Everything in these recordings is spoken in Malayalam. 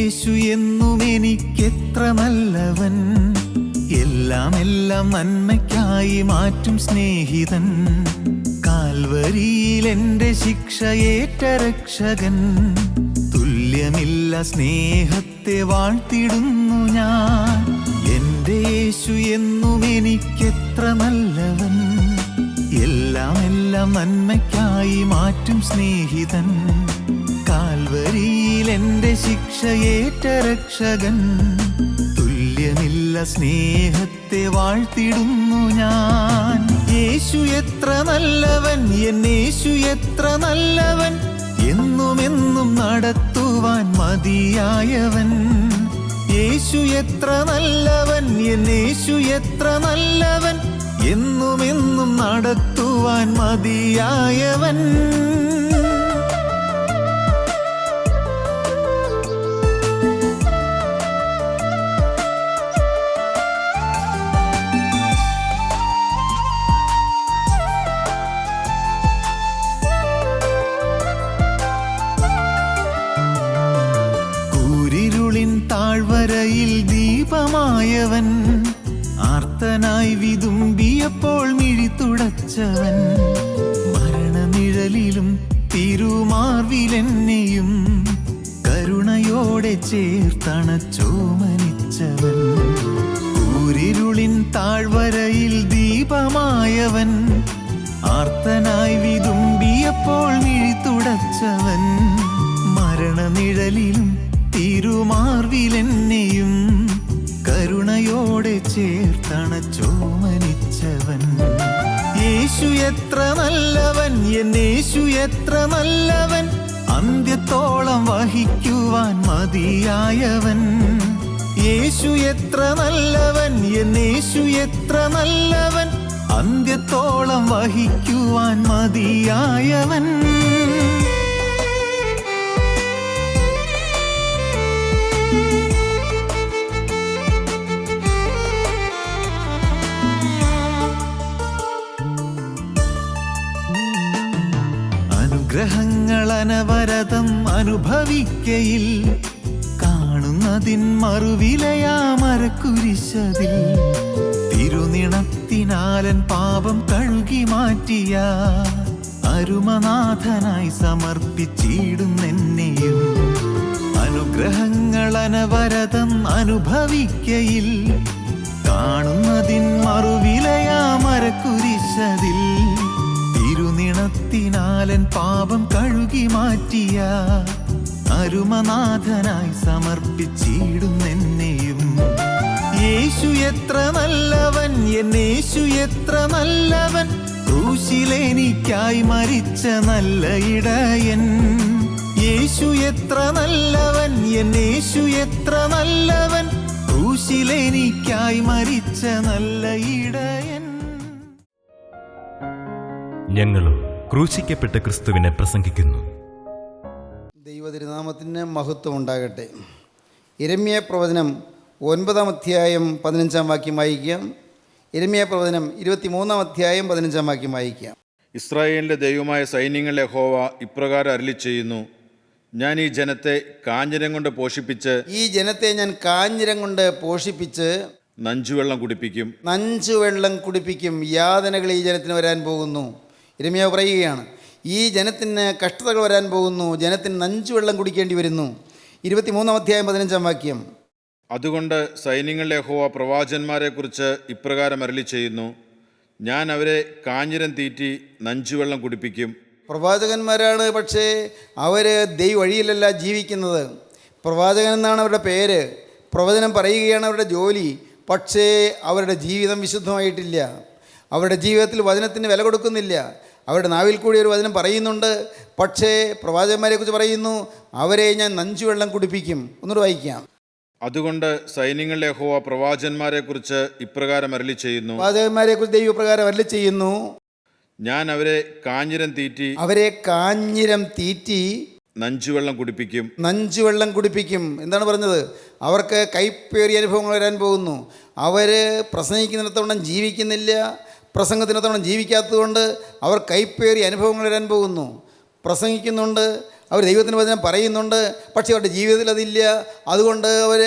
യേശു എന്നും എനിക്കെത്ര നല്ലവൻ, എല്ലാം നന്മയ്ക്കായി മാറ്റും സ്നേഹിതൻ. കാൽവരിയിൽ എൻ്റെ ശിക്ഷയേറ്റ രക്ഷകൻ, തുല്യമില്ല സ്നേഹത്തെ വാഴ്ത്തിടുന്നു ഞാൻ. എൻ്റെ യേശു എന്നും എനിക്കെത്ര നല്ലവൻ, എല്ലാം നന്മയ്ക്കായി മാറ്റും സ്നേഹിതൻ. കാൽവരിയിൽ എൻ്റെ ശിക്ഷയേറ്റ രക്ഷകൻ, തുല്യമില്ല സ്നേഹത്തെ വാഴ്ത്തിടുന്നു ഞാൻ. യേശു എത്ര നല്ലവൻ, എന്നേശു എത്ര നല്ലവൻ, എന്നുമെന്നും നടത്തുവാൻ മതിയായവൻ. യേശു എത്ര നല്ലവൻ, എന്നേശു എത്ര നല്ലവൻ, എന്നുമെന്നും നടത്തുവാൻ മതിയായവൻ. കൂരിരുളിൻ താഴ്വരയിൽ ദീപമായവൻ, ആർത്തനായി വിതുമ്പിയപ്പോൾ മിഴിത്തുടച്ചവൻ. മരണനിഴലിലും തിരുമാർവിലെന്നെയും കരുണയോടെ ചേർത്തണച്ചോമനിച്ചവൻ. കൂരിരുളിൻ താഴ്വരയിൽ ദീപമായവൻ, ആർത്തനായി വിതുമ്പിയപ്പോൾ മിഴിത്തുടച്ചവൻ. മരണനിഴലിലും തിരുമാർവിലെന്നെയും കരുണയോടെ ചേർത്തണച്ചോമനിച്ചവൻ. യേശു എത്ര നല്ലവൻ, എന്നേശു എത്ര നല്ലവൻ, അന്ത്യത്തോളം വഹിക്കുവാൻ മതിയായവൻ. യേശു എത്ര നല്ലവൻ, എന്നേശു എത്ര നല്ലവൻ, അന്ത്യത്തോളം വഹിക്കുവാൻ മതിയായവൻ. അനുഗ്രഹങ്ങൾ അനവരതം അനുഭവിക്കയിൽ, കാണുന്നതിൻ മറുവിലയാമരക്കുരിശതിൽ. തിരുനിണത്തിനാലൻ പാപം കഴുകി മാറ്റിയ അരുമനാഥനായി സമർപ്പിച്ചിടുന്നെന്നെയും. അനുഗ്രഹങ്ങൾ അനവരതം അനുഭവിക്കയിൽ, കാണുന്നതിൻ മറുവിലയാമരക്കുരിശതിൽ. തിരുനിണത്തിനാലൻ പാപം കഴുകി മാറ്റിയ അരുമനാഥനായി സമർപ്പിച്ചിടുന്നെന്നെയും. യേശു എത്ര നല്ലവൻ, എന്നേശു എത്ര നല്ലവൻ, ക്രൂശിലെനിക്കായി മരിച്ച നല്ല ഇടയൻ. യേശു എത്ര നല്ലവൻ, എന്നേശു എത്ര നല്ലവൻ, ക്രൂശിലെനിക്കായി മരിച്ച നല്ല ഇടയൻ. ഞങ്ങളും ക്രൂശിക്കപ്പെട്ട ക്രിസ്തുവിനെ പ്രസംഗിക്കുന്നു. ദൈവതിരുനാമത്തിന് മഹത്വം ഉണ്ടാകട്ടെ. യിരെമ്യാ പ്രവചനം 9-ാം അധ്യായം 15-ാം വാക്യം വായിക്കാം. യിരെമ്യാ പ്രവചനം 23-ാം അധ്യായം 15-ാം വാക്യം വായിക്കാം. ഇസ്രായേലിൻ്റെ ദൈവമായ സൈന്യങ്ങളുടെ യഹോവ ഇപ്രകാരം അരുളിച്ചെയ്യുന്നു, ഞാൻ ഈ ജനത്തെ കാഞ്ഞിരം കൊണ്ട് പോഷിപ്പിച്ച് നഞ്ചുവെള്ളം കുടിപ്പിക്കും. യാതനകൾ ഈ ജനത്തിന് വരാൻ പോകുന്നു. യിരെമ്യാവ് പറയുകയാണ്, ഈ ജനത്തിന് കഷ്ടതകൾ വരാൻ പോകുന്നു, ജനത്തിന് നഞ്ചുവെള്ളം കുടിക്കേണ്ടി വരുന്നു. 23-ാം അധ്യായം 15-ാം വാക്യം. അതുകൊണ്ട് സൈന്യങ്ങളുടെ യഹോവ പ്രവാചകന്മാരെക്കുറിച്ച് ഇപ്രകാരം അരുളിച്ചെയ്യുന്നു, ഞാൻ അവരെ കാഞ്ഞിരം തീറ്റി നഞ്ചുവെള്ളം കുടിപ്പിക്കും. പ്രവാചകന്മാരാണ്, പക്ഷേ അവർ ദൈവ വഴിയിലല്ല ജീവിക്കുന്നത്. പ്രവാചകൻ എന്നാണ് അവരുടെ പേര്, പ്രവചനം പറയുകയാണ് അവരുടെ ജോലി. പക്ഷേ അവരുടെ ജീവിതം വിശുദ്ധമായിട്ടില്ല. അവരുടെ ജീവിതത്തിൽ വചനത്തിന് വില കൊടുക്കുന്നില്ല. അവരുടെ നാവിൽ കൂടി ഒരു വചനം പറയുന്നുണ്ട്, പക്ഷേ പ്രവാചകന്മാരെക്കുറിച്ച് പറയുന്നു, അവരെ ഞാൻ നഞ്ചുവെള്ളം കുടിപ്പിക്കും. ഒന്നുകൂടെ വായിക്കാം. അതുകൊണ്ട് സൈന്യങ്ങളുടെ യഹോവ പ്രവാചകന്മാരെക്കുറിച്ച് ഇപ്രകാരം അരുളിച്ചെയ്യുന്നു, പ്രവാചകന്മാരെക്കുറിച്ച് ദൈവം ഇപ്രകാരം അരുളിച്ചെയ്യുന്നു, ഞാൻ അവരെ കാഞ്ഞിരം തീറ്റി നഞ്ചുവെള്ളം കുടിപ്പിക്കും. എന്താണ് പറഞ്ഞത്? അവർക്ക് കൈപ്പേറിയ അനുഭവങ്ങൾ വരാൻ പോകുന്നു. അവർ പ്രസംഗിക്കുന്നിടത്തോളം ജീവിക്കുന്നില്ല, പ്രസംഗത്തിനത്തോളം ജീവിക്കാത്തതുകൊണ്ട് അവർ കൈപ്പേറിയ അനുഭവങ്ങൾ വരാൻ പോകുന്നു. പ്രസംഗിക്കുന്നുണ്ട്, അവർ ദൈവത്തിൻ്റെ വചനം പറയുന്നുണ്ട്, പക്ഷേ അവരുടെ ജീവിതത്തിൽ അതില്ല. അതുകൊണ്ട് അവർ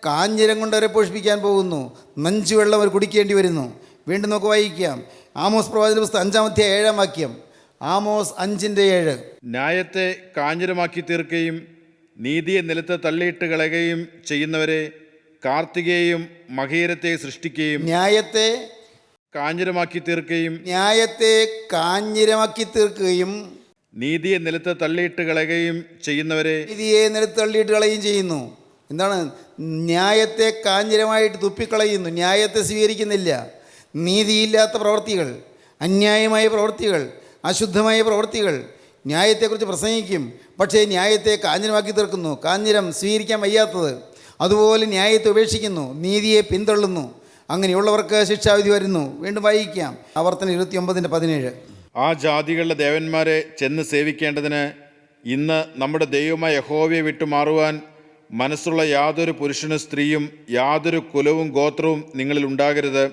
കാഞ്ഞിരം കൊണ്ട് അവരെ പോഷിപ്പിക്കാൻ പോകുന്നു. നഞ്ചുവെള്ളം അവർ കുടിക്കേണ്ടി വരുന്നു. വീണ്ടും നമുക്ക് വായിക്കാം ആമോസ് പ്രവാചകന്റെ പുസ്തകം 5-ാം അധ്യായം 7-ാം വാക്യം. ആമോസ് 5:7. ന്യായത്തെ കാഞ്ഞിരമാക്കി തീർക്കുകയും നീതിയെ നിലത്ത് തള്ളിയിട്ട് കളയുകയും ചെയ്യുന്നവരെ കാർത്തികയെയും മഹീരത്തെ സൃഷ്ടിക്കുകയും ന്യായത്തെ കാഞ്ഞിരമാക്കി തീർക്കുകയും കാഞ്ഞിരമാക്കി തീർക്കുകയും നീതിയെ നിലത്ത് തള്ളിയിട്ട് കളയുകയും ചെയ്യുന്നവരെ നീതിയെ നിലത്ത് തള്ളിയിട്ട് കളയുകയും ചെയ്യുന്നു. എന്താണ്? ന്യായത്തെ കാഞ്ഞിരമായിട്ട് തുപ്പിക്കളയുന്നു. ന്യായത്തെ സ്വീകരിക്കുന്നില്ല. നീതിയില്ലാത്ത പ്രവൃത്തികൾ, അന്യായമായ പ്രവൃത്തികൾ, അശുദ്ധമായ പ്രവൃത്തികൾ ന്യായത്തെക്കുറിച്ച് പ്രസംഗിക്കും, പക്ഷേ ന്യായത്തെ കാഞ്ഞിരമാക്കി തീർക്കുന്നു. കാഞ്ഞിരം സ്വീകരിക്കാൻ വയ്യാത്തത്. അതുപോലെ ന്യായത്തെ ഉപേക്ഷിക്കുന്നു, നീതിയെ പിന്തള്ളുന്നു. അങ്ങനെയുള്ളവർക്ക് ശിക്ഷാവിധി വരുന്നു. വീണ്ടും വായിക്കാം ആവർത്തനം 29:17. ആ ജാതികളുടെ ദേവന്മാരെ ചെന്ന് സേവിക്കേണ്ടതിന് ഇന്ന് നമ്മുടെ ദൈവമായ യഹോവയെ വിട്ടുമാറുവാൻ മനസ്സുള്ള യാതൊരു പുരുഷനും സ്ത്രീയും യാതൊരു കുലവും ഗോത്രവും നിങ്ങളിൽ ഉണ്ടാകരുത്.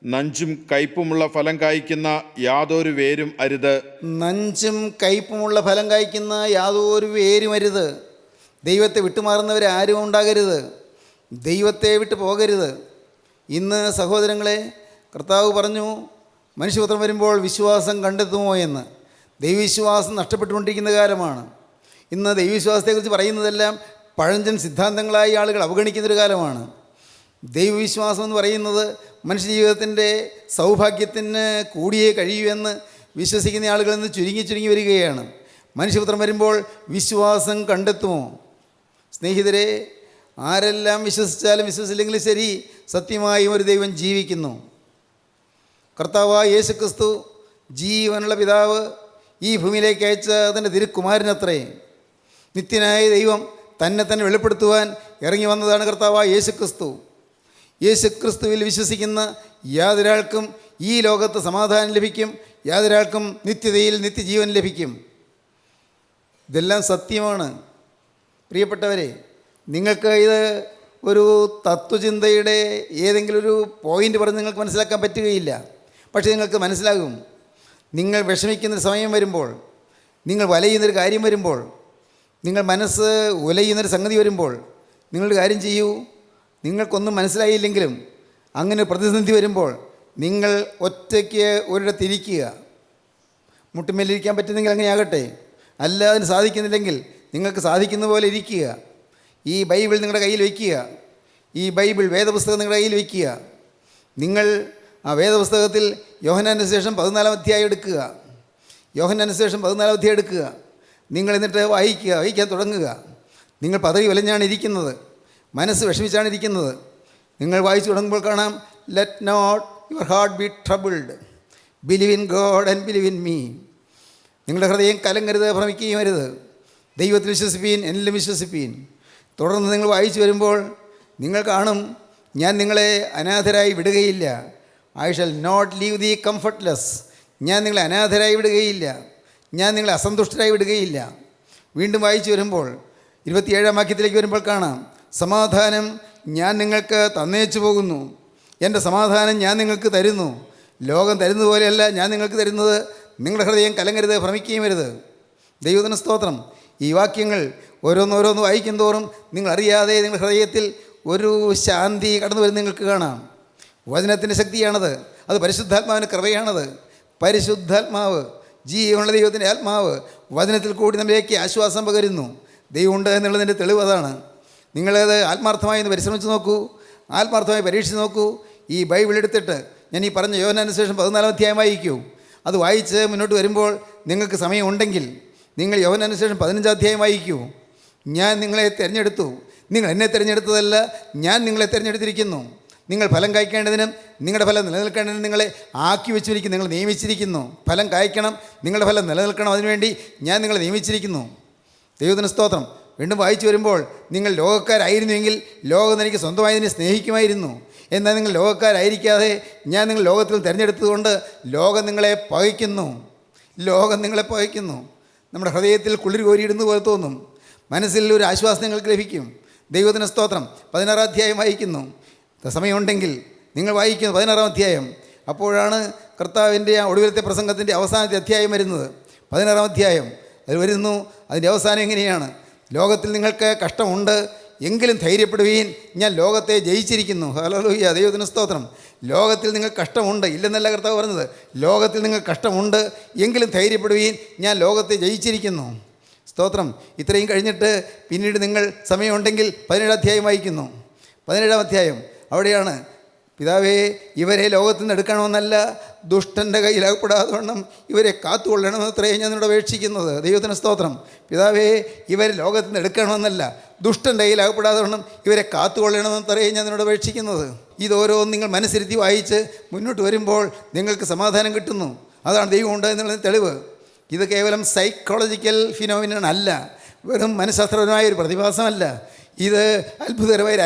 നഞ്ചും കയ്പുമുള്ള ഫലം കായ്ക്കുന്ന യാതൊരു വേരും അരുത്. നഞ്ചും കയ്പുമുള്ള ഫലം കായ്ക്കുന്ന യാതൊരു വേരും അരുത്. ദൈവത്തെ വിട്ടുമാറുന്നവരെ ആരും ഉണ്ടാകരുത്. ദൈവത്തെ വിട്ടു പോകരുത്. ഇന്ന് സഹോദരങ്ങളെ, കർത്താവ് പറഞ്ഞു മനുഷ്യപുത്രൻ വരുമ്പോൾ വിശ്വാസം കണ്ടെത്തുമോ എന്ന്. ദൈവവിശ്വാസം നഷ്ടപ്പെട്ടുകൊണ്ടിരിക്കുന്ന കാലമാണ്. ഇന്ന് ദൈവവിശ്വാസത്തെക്കുറിച്ച് പറയുന്നതെല്ലാം പഴഞ്ചൻ സിദ്ധാന്തങ്ങളായി ആളുകൾ അവഗണിക്കുന്നൊരു കാലമാണ്. ദൈവവിശ്വാസം എന്ന് പറയുന്നത് മനുഷ്യജീവിതത്തിൻ്റെ സൗഭാഗ്യത്തിന് കൂടിയേ കഴിയൂ എന്ന് വിശ്വസിക്കുന്ന ആളുകൾ ഇന്ന് ചുരുങ്ങി വരികയാണ്. മനുഷ്യപുത്രൻ വരുമ്പോൾ വിശ്വാസം കണ്ടെത്തുമോ? സ്നേഹിതരെ, ആരെല്ലാം വിശ്വസിച്ചാലും വിശ്വസിച്ചില്ലെങ്കിലും ശരി, സത്യമായും ഒരു ദൈവം ജീവിക്കുന്നു. കർത്താവായ യേശുക്രിസ്തു, ജീവനുള്ള പിതാവ്, ഈ ഭൂമിയിലേക്ക് അയച്ച തൻ്റെ തിരുക്കുമാരനത്രേ. നിത്യനായ ദൈവം തന്നെ വെളിപ്പെടുത്തുവാൻ ഇറങ്ങി വന്നതാണ് കർത്താവായ യേശുക്രിസ്തു. യേശുക്രിസ്തുവിൽ വിശ്വസിക്കുന്ന യാതൊരാൾക്കും ഈ ലോകത്ത് സമാധാനം ലഭിക്കും, യാതൊരാൾക്കും നിത്യതയിൽ നിത്യജീവൻ ലഭിക്കും. ഇതെല്ലാം സത്യമാണ്. പ്രിയപ്പെട്ടവരെ, നിങ്ങൾക്ക് ഇത് ഒരു തത്വചിന്തയുടെ ഏതെങ്കിലും ഒരു പോയിൻ്റ് പറഞ്ഞ് നിങ്ങൾക്ക് മനസ്സിലാക്കാൻ പറ്റുകയില്ല. പക്ഷേ നിങ്ങൾക്ക് മനസ്സിലാകും. നിങ്ങൾ വിഷമിക്കുന്നൊരു സമയം വരുമ്പോൾ, നിങ്ങൾ വലയുന്നൊരു കാര്യം വരുമ്പോൾ, നിങ്ങൾ മനസ്സ് ഉലയുന്നൊരു സംഗതി വരുമ്പോൾ, നിങ്ങളൊരു കാര്യം ചെയ്യൂ. നിങ്ങൾക്കൊന്നും മനസ്സിലായില്ലെങ്കിലും അങ്ങനെ പ്രതിസന്ധി വരുമ്പോൾ നിങ്ങൾ ഒറ്റയ്ക്ക് ഒരിടത്തിരിക്കുക. മുട്ടുമേലിരിക്കാൻ പറ്റുന്നെങ്കിൽ അങ്ങനെ ആകട്ടെ. അല്ല, അതിന് സാധിക്കുന്നില്ലെങ്കിൽ നിങ്ങൾക്ക് സാധിക്കുന്ന പോലെ ഇരിക്കുക. ഈ ബൈബിൾ നിങ്ങളുടെ കയ്യിൽ വയ്ക്കുക. ഈ ബൈബിൾ വേദപുസ്തകം നിങ്ങളുടെ കയ്യിൽ വയ്ക്കുക. നിങ്ങൾ ആ വേദപുസ്തകത്തിൽ യോഹന്നാന്റെ സുവിശേഷം 14-ാം അധ്യായം എടുക്കുക. യോഹന്നാന്റെ സുവിശേഷം 14-ാം അധ്യായം എടുക്കുക. നിങ്ങൾ എന്നിട്ട് വായിക്കാൻ തുടങ്ങുക. നിങ്ങൾ പതറി വലഞ്ഞാണ് ഇരിക്കുന്നത്, മനസ്സ് വിഷമിച്ചാണ് ഇരിക്കുന്നത്. നിങ്ങൾ വായിച്ചു തുടങ്ങുമ്പോൾ കാണാം, let not your heart be troubled, believe in God and believe in me. നിങ്ങളുടെ ഹൃദയം കലങ്ങരുത്, ഭ്രമിക്കുകയും അരുത്. ദൈവത്തിൽ വിശ്വസിപ്പീൻ, എന്നിലും വിശ്വസിപ്പീൻ. തുടർന്ന് നിങ്ങൾ വായിച്ചു വരുമ്പോൾ നിങ്ങൾ കാണും, ഞാൻ നിങ്ങളെ അനാഥരായി വിടുകയില്ല. I shall not leave thee comfortless. ഞാൻ നിങ്ങളെ അനാഥരായി വിടുകയില്ല, ഞാൻ നിങ്ങളെ അസന്തുഷ്ടരായി വിടുകയില്ല. വീണ്ടും വായിച്ചു വരുമ്പോൾ 27-ാം വാക്യത്തിലേക്ക് വരുമ്പോൾ കാണാം, സമാധാനം ഞാൻ നിങ്ങൾക്ക് തന്നേച്ചു പോകുന്നു, എൻ്റെ സമാധാനം ഞാൻ നിങ്ങൾക്ക് തരുന്നു. ലോകം തരുന്നത് പോലെയല്ല ഞാൻ നിങ്ങൾക്ക് തരുന്നത്. നിങ്ങളുടെ ഹൃദയം കലങ്ങരുത്, ഭ്രമിക്കുകയും വരുത്. ദൈവത്തിന് സ്തോത്രം. ഈ വാക്യങ്ങൾ ഓരോന്നോരോന്ന് വായിക്കും തോറും നിങ്ങളറിയാതെ നിങ്ങളുടെ ഹൃദയത്തിൽ ഒരു ശാന്തി കടന്നു വരുന്നത് നിങ്ങൾക്ക് കാണാം. വചനത്തിൻ്റെ ശക്തിയാണത്. അത് പരിശുദ്ധാത്മാവിൻ്റെ കൃപയാണത്. പരിശുദ്ധാത്മാവ്, ജീവനുള്ള ദൈവത്തിൻ്റെ ആത്മാവ് വചനത്തിൽ കൂടി നമ്മിലേക്ക് ആശ്വാസം പകരുന്നു. ദൈവമുണ്ട് എന്നുള്ളതിൻ്റെ തെളിവ് അതാണ്. നിങ്ങളത് ആത്മാർത്ഥമായി ഒന്ന് പരിശ്രമിച്ച് നോക്കൂ, ആത്മാർത്ഥമായി പരീക്ഷിച്ച് നോക്കൂ. ഈ ബൈബിൾ എടുത്തിട്ട് ഞാൻ ഈ പറഞ്ഞ യോഹന്നാന്റെ സുവിശേഷം 14-ാം അധ്യായം വായിക്കൂ. അത് വായിച്ച് മുന്നോട്ട് വരുമ്പോൾ നിങ്ങൾക്ക് സമയമുണ്ടെങ്കിൽ നിങ്ങൾ യോഹന്നാന്റെ സുവിശേഷം 15-ാം അധ്യായം വായിക്കൂ. ഞാൻ നിങ്ങളെ തിരഞ്ഞെടുത്തു, നിങ്ങൾ എന്നെ തിരഞ്ഞെടുത്തതല്ല, ഞാൻ നിങ്ങളെ തിരഞ്ഞെടുത്തിരിക്കുന്നു. നിങ്ങൾ ഫലം കായ്ക്കേണ്ടതിനും നിങ്ങളുടെ ഫലം നിലനിൽക്കേണ്ടതിനും നിങ്ങളെ ആക്കി വെച്ചിരിക്കുന്നു, നിങ്ങൾ നിയമിച്ചിരിക്കുന്നു. ഫലം കായ്ക്കണം, നിങ്ങളുടെ ഫലം നിലനിൽക്കണം, അതിനുവേണ്ടി ഞാൻ നിങ്ങളെ നിയമിച്ചിരിക്കുന്നു. ദൈവത്തിന് സ്തോത്രം. വീണ്ടും വായിച്ചു വരുമ്പോൾ നിങ്ങൾ ലോകക്കാരായിരുന്നുവെങ്കിൽ ലോകം എനിക്ക് സ്വന്തമായി ഇതിനെ സ്നേഹിക്കുമായിരുന്നു. എന്നാൽ നിങ്ങൾ ലോകക്കാരായിരിക്കാതെ ഞാൻ നിങ്ങൾ ലോകത്തിൽ തിരഞ്ഞെടുത്തതുകൊണ്ട് ലോകം നിങ്ങളെ പകയ്ക്കുന്നു. ലോകം നിങ്ങളെ പകയ്ക്കുന്നു. നമ്മുടെ ഹൃദയത്തിൽ കുളിർ കോരിയിടുന്ന പോലെ തോന്നും. മനസ്സിൽ ഒരു ആശ്വാസം നിങ്ങൾക്ക് ലഭിക്കും. ദൈവത്തിന് സ്തോത്രം. 16-ാം അധ്യായം വായിക്കുന്നു. സമയമുണ്ടെങ്കിൽ നിങ്ങൾ വായിക്കുന്നു 16-ാം അധ്യായം. അപ്പോഴാണ് കർത്താവിൻ്റെ ഒടുവിലത്തെ പ്രസംഗത്തിൻ്റെ അവസാനത്തെ അധ്യായം വരുന്നത്. 16-ാം അധ്യായം അത് വരുന്നു. അതിൻ്റെ അവസാനം എങ്ങനെയാണ്? ലോകത്തിൽ നിങ്ങൾക്ക് കഷ്ടമുണ്ട്, എങ്കിലും ധൈര്യപ്പെടുവീൻ, ഞാൻ ലോകത്തെ ജയിച്ചിരിക്കുന്നു. ഹല്ലേലൂയ, ദൈവത്തിന് സ്തോത്രം. ലോകത്തിൽ നിങ്ങൾ കഷ്ടമുണ്ട്, ഇല്ലെന്നല്ല കർത്താവ് പറഞ്ഞത്. ലോകത്തിൽ നിങ്ങൾ കഷ്ടമുണ്ട്, എങ്കിലും ധൈര്യപ്പെടുവീൻ, ഞാൻ ലോകത്തെ ജയിച്ചിരിക്കുന്നു. സ്തോത്രം. ഇത്രയും കഴിഞ്ഞിട്ട് പിന്നീട് നിങ്ങൾ സമയമുണ്ടെങ്കിൽ 17 അധ്യായം വായിക്കുന്നു. 17 അധ്യായം അവിടെയാണ്, പിതാവേ ഇവരെ ലോകത്തിൽ നിന്ന് എടുക്കണമെന്നല്ല, ദുഷ്ടൻ്റെ കയ്യിലകപ്പെടാതെ വണ്ണം ഇവരെ കാത്തുകൊള്ളണമെന്നത്രേ ഞാൻ നിന്നോട് അപേക്ഷിക്കുന്നത്. ദൈവത്തിന് സ്തോത്രം. പിതാവേ ഇവരെ ലോകത്തിൽ നിന്ന് എടുക്കണമെന്നല്ല, ദുഷ്ടൻ്റെ കയ്യിലകപ്പെടാതെ വണ്ണം ഇവരെ കാത്തുകൊള്ളണമെന്നത്രേ ഞാൻ നിന്നോട് അപേക്ഷിക്കുന്നത്. ഇതോരോന്നും നിങ്ങൾ മനസ്സിരുത്തി വായിച്ച് മുന്നോട്ട് വരുമ്പോൾ നിങ്ങൾക്ക് സമാധാനം കിട്ടുന്നു. അതാണ് ദൈവം ഉണ്ട് എന്നുള്ളതിന് തെളിവ്. ഇത് കേവലം സൈക്കോളജിക്കൽ ഫിനോമിനൻ അല്ല, വെറും മനഃശാസ്ത്രപരമായൊരു പ്രതിഭാസമല്ല. ഇത് അത്ഭുതകരമായൊരു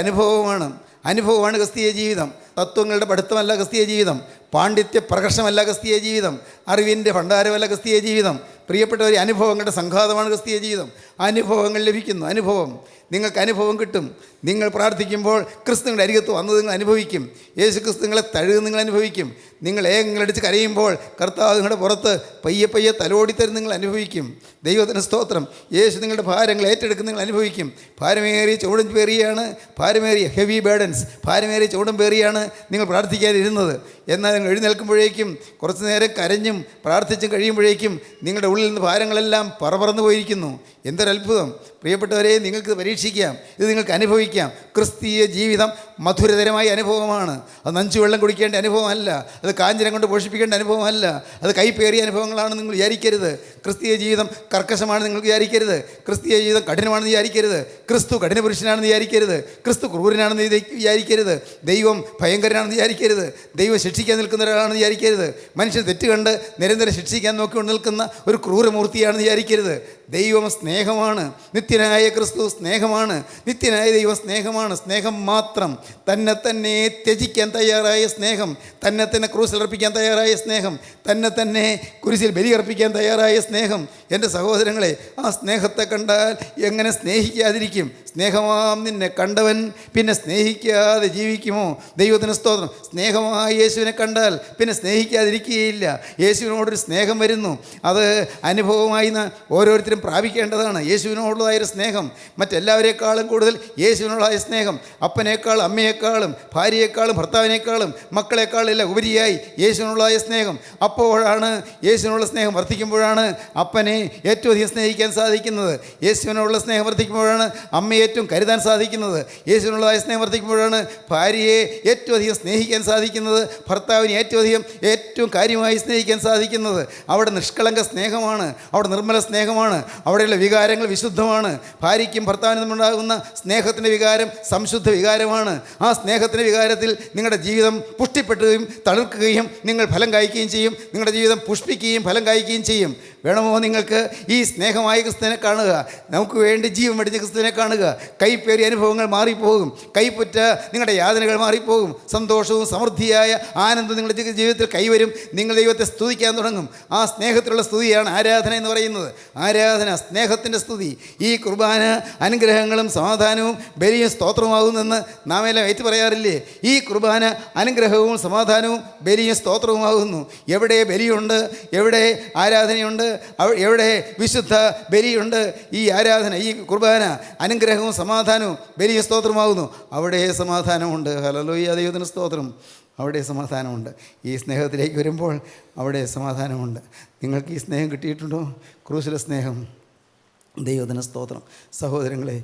അനുഭവമാണ് ക്രിസ്തീയ ജീവിതം. തത്വങ്ങളുടെ പഠിത്തമല്ല ക്രിസ്തീയ ജീവിതം, പാണ്ഡിത്യ പ്രകർഷമല്ല ക്രിസ്തീയ ജീവിതം, അറിവിൻ്റെ ഭണ്ഡാരമല്ല ക്രിസ്തീയ ജീവിതം. പ്രിയപ്പെട്ടവരെ, അനുഭവങ്ങളുടെ സംഘാതമാണ് ക്രിസ്തീയ ജീവിതം. അനുഭവങ്ങൾ ലഭിക്കുന്നു. നിങ്ങൾക്ക് അനുഭവം കിട്ടും. നിങ്ങൾ പ്രാർത്ഥിക്കുമ്പോൾ ക്രിസ്തു നിങ്ങളുടെ അരികത്ത് വന്നത് നിങ്ങൾ അനുഭവിക്കും. യേശു ക്രിസ്തു നിങ്ങളെ തഴുകും നിങ്ങൾ അനുഭവിക്കും. നിങ്ങൾ ഏകങ്ങളടിച്ച് കരയുമ്പോൾ കർത്താവ് നിങ്ങളുടെ പുറത്ത് പയ്യെ പയ്യെ തലോടിത്തരും നിങ്ങൾ അനുഭവിക്കും. ദൈവത്തിന് സ്തോത്രം. യേശു നിങ്ങളുടെ ഭാരങ്ങൾ ഏറ്റെടുക്കും നിങ്ങൾ അനുഭവിക്കും. ഭാരമേറിയ ചുവടും പേറിയാണ്, ഹെവി ബേഡൻസ്, ഭാരമേറിയ ചുവടും പേറിയാണ് നിങ്ങൾ പ്രാർത്ഥിക്കാനിരുന്നത്. എന്നാൽ നിങ്ങൾ എഴുന്നേൽക്കുമ്പോഴേക്കും കുറച്ച് നേരം കരഞ്ഞും പ്രാർത്ഥിച്ചും കഴിയുമ്പോഴേക്കും നിങ്ങളുടെ ഉള്ളിൽ നിന്ന് ഭാരങ്ങളെല്ലാം പറന്നു പോയിരിക്കുന്നു. എന്തൊരത്ഭുതം! പ്രിയപ്പെട്ടവരെ, നിങ്ങൾക്ക് പരീക്ഷിക്കാം, ഇത് നിങ്ങൾക്ക് അനുഭവിക്കാം. ക്രിസ്തീയ ജീവിതം മധുരതരമായ അനുഭവമാണ്. അത് നഞ്ചുവെള്ളം കുടിക്കേണ്ട അനുഭവമല്ല, അത് കാഞ്ഞിരം കൊണ്ട് പോഷിപ്പിക്കേണ്ട അനുഭവമല്ല, അത് കൈപ്പേറിയ അനുഭവങ്ങളാണ് നിങ്ങൾ വിചാരിക്കരുത്. ക്രിസ്തീയ ജീവിതം കർക്കശമാണെന്ന് നിങ്ങൾ വിചാരിക്കരുത്. ക്രിസ്തീയ ജീവിതം കഠിനമാണെന്ന് വിചാരിക്കരുത്. ക്രിസ്തു കഠിന പുരുഷനാണെന്ന് വിചാരിക്കരുത്. ക്രിസ്തു ക്രൂരനാണെന്ന് വിചാരിക്കരുത്. ദൈവം ഭയങ്കരനാണെന്ന് വിചാരിക്കരുത്. ദൈവം ശിക്ഷിക്കാൻ നിൽക്കുന്ന ഒരാളാണെന്ന് വിചാരിക്കരുത്. മനുഷ്യൻ തെറ്റ് കണ്ട് നിരന്തരം ശിക്ഷിക്കാൻ നോക്കിക്കൊണ്ട് നിൽക്കുന്ന ഒരു ക്രൂരമൂർത്തിയാണെന്ന് വിചാരിക്കരുത്. ദൈവം സ്നേഹമാണ്. നിത്യനായ ക്രിസ്തു സ്നേഹമാണ്. നിത്യനായ ദൈവം സ്നേഹമാണ്. സ്നേഹം മാത്രം. തന്നെ ത്യജിക്കാൻ തയ്യാറായ സ്നേഹം, തന്നെ ക്രൂസിൽ അർപ്പിക്കാൻ തയ്യാറായ സ്നേഹം, തന്നെ കുരിശിൽ ബലിയർപ്പിക്കാൻ തയ്യാറായ സ്നേഹം. എൻ്റെ സഹോദരങ്ങളെ, ആ സ്നേഹത്തെ കണ്ടാൽ എങ്ങനെ സ്നേഹിക്കാതിരിക്കും? സ്നേഹമാം നിന്നെ കണ്ടവൻ പിന്നെ സ്നേഹിക്കാതെ ജീവിക്കുമോ? ദൈവത്തിന് സ്തോത്രം. സ്നേഹമായ യേശുവിനെ കണ്ടാൽ പിന്നെ സ്നേഹിക്കാതിരിക്കുകയില്ല. യേശുവിനോടൊരു സ്നേഹം വരുന്നു. അത് അനുഭവമായി ഓരോരുത്തരും പ്രാപിക്കേണ്ടതാണ്. യേശുവിനോടുള്ളതായൊരു സ്നേഹം, മറ്റെല്ലാവരെക്കാളും കൂടുതൽ യേശുവിനോടായ സ്നേഹം, അപ്പനേക്കാളും അമ്മയെക്കാളും ഭാര്യയെക്കാളും ഭർത്താവിനേക്കാളും മക്കളെക്കാളും എല്ലാം ഉപരിയായി യേശുവിനുള്ളതായ സ്നേഹം. അപ്പോഴാണ് യേശുവിനുള്ള സ്നേഹം വർദ്ധിക്കുമ്പോഴാണ് അപ്പനെ ഏറ്റവും അധികം സ്നേഹിക്കാൻ സാധിക്കുന്നത്. യേശുവിനുള്ള സ്നേഹം വർദ്ധിക്കുമ്പോഴാണ് അമ്മയെ ഏറ്റവും കരുതാൻ സാധിക്കുന്നത്. യേശുവിനുള്ളതായ സ്നേഹം വർദ്ധിക്കുമ്പോഴാണ് ഭാര്യയെ ഏറ്റവും അധികം സ്നേഹിക്കാൻ സാധിക്കുന്നത്, ഭർത്താവിനെ ഏറ്റവും കാര്യമായി സ്നേഹിക്കാൻ സാധിക്കുന്നത്. അവിടെ നിഷ്കളങ്ക സ്നേഹമാണ്, അവിടെ നിർമ്മല സ്നേഹമാണ്, അവിടെയുള്ള വികാരങ്ങൾ വിശുദ്ധമാണ്. ഭാര്യയ്ക്കും ഭർത്താവിനും തമ്മിലുണ്ടാകുന്ന സ്നേഹത്തിൻ്റെ വികാരം സംശുദ്ധ വികാരമാണ്. ആ സ്നേഹത്തിൻ്റെ വികാരത്തിൽ നിങ്ങളുടെ ജീവിതം പുഷ്ടിപ്പെടുകയും തളിർക്കുകയും നിങ്ങൾ ഫലം കായ്ക്കുകയും ചെയ്യും. നിങ്ങളുടെ ജീവിതം പുഷ്പിക്കുകയും ഫലം കായ്ക്കുകയും ചെയ്യും. വേണമോ നിങ്ങൾക്ക് ഈ സ്നേഹമായ ക്രിസ്തുവിനെ കാണുക, നമുക്ക് വേണ്ടി ജീവൻ വെടിഞ്ഞ ക്രിസ്തുവിനെ കാണുക. കൈപ്പേറിയ അനുഭവങ്ങൾ മാറിപ്പോകും, കൈപ്പുറ്റ നിങ്ങളുടെ യാതനകൾ മാറിപ്പോകും. സന്തോഷവും സമൃദ്ധിയായ ആനന്ദം നിങ്ങളുടെ ജീവിതത്തിൽ കൈവരും. നിങ്ങൾ ദൈവത്തെ സ്തുതിക്കാൻ തുടങ്ങും. ആ സ്നേഹത്തിലുള്ള സ്തുതിയാണ് ആരാധന എന്ന് പറയുന്നത്. ആരാധന, സ്നേഹത്തിൻ്റെ സ്തുതി. ഈ കുർബാന അനുഗ്രഹങ്ങളും സമാധാനവും ബലിയും സ്തോത്രവുമാകുന്നെന്ന് നാം എല്ലാം ഏറ്റു പറയാറില്ലേ? ഈ കുർബാന അനുഗ്രഹവും സമാധാനവും ബലിയും സ്തോത്രവുമാകുന്നു. എവിടെ ബലിയുണ്ട്, എവിടെ ആരാധനയുണ്ട്, എവിടെ വിശുദ്ധ ബലിയുണ്ട്, ഈ ആരാധന, ഈ കുർബാന അനുഗ്രഹവും സമാധാനവും ബലിയും സ്തോത്രമാകുന്നു. അവിടെ സമാധാനമുണ്ട്. ഹല്ലേലൂയ, ദൈവത്തിന് സ്തോത്രം. അവിടെ സമാധാനമുണ്ട്. ഈ സ്നേഹത്തിലേക്ക് വരുമ്പോൾ അവിടെ സമാധാനമുണ്ട്. നിങ്ങൾക്ക് ഈ സ്നേഹം കിട്ടിയിട്ടുണ്ടോ? ക്രൂശിലെ സ്നേഹം. ദൈവത്തിന് സ്തോത്രം. സഹോദരങ്ങളെ,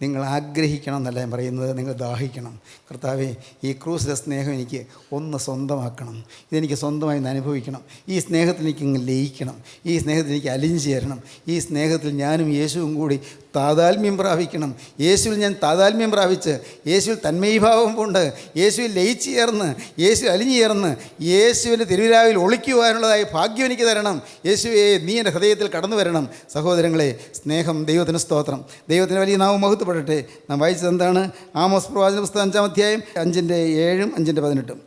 നിങ്ങൾ ആഗ്രഹിക്കണം എന്നല്ല ഞാൻ പറയുന്നത്, നിങ്ങൾ ദാഹിക്കണം. കർത്താവേ, ഈ ക്രൂസിലെ സ്നേഹം എനിക്ക് ഒന്ന് സ്വന്തമാക്കണം, ഇതെനിക്ക് സ്വന്തമായി ഒന്ന് അനുഭവിക്കണം. ഈ സ്നേഹത്തിൽ എനിക്ക് ഇങ്ങ് ലയിക്കണം, ഈ സ്നേഹത്തിൽ എനിക്ക് അലിഞ്ഞു ചേരണം, ഈ സ്നേഹത്തിൽ ഞാനും യേശുവും കൂടി താതാത്മ്യം പ്രാപിക്കണം. യേശുവിൽ ഞാൻ താതാത്മ്യം പ്രാപിച്ച് യേശുവിൽ തന്മയീഭാവം കൊണ്ട് യേശുവിൽ ലയിച്ചു ചേർന്ന് യേശു അലിഞ്ഞു ചേർന്ന് യേശുവിൻ്റെ തിരുവിലാവിൽ ഒളിക്കുവാനുള്ളതായ ഭാഗ്യം എനിക്ക് തരണം. യേശുവേ, നീ എൻ്റെ ഹൃദയത്തിൽ കടന്നു വരണം. സഹോദരങ്ങളെ, സ്നേഹം. ദൈവത്തിന് സ്തോത്രം. ദൈവത്തിന് വലിയ നാമം മഹത്വപ്പെടട്ടെ. നാം വായിച്ചത് എന്താണ്? ആമോസ് പ്രവാചന പുസ്തകം 5-ാം അധ്യായം 5:7, 5:18.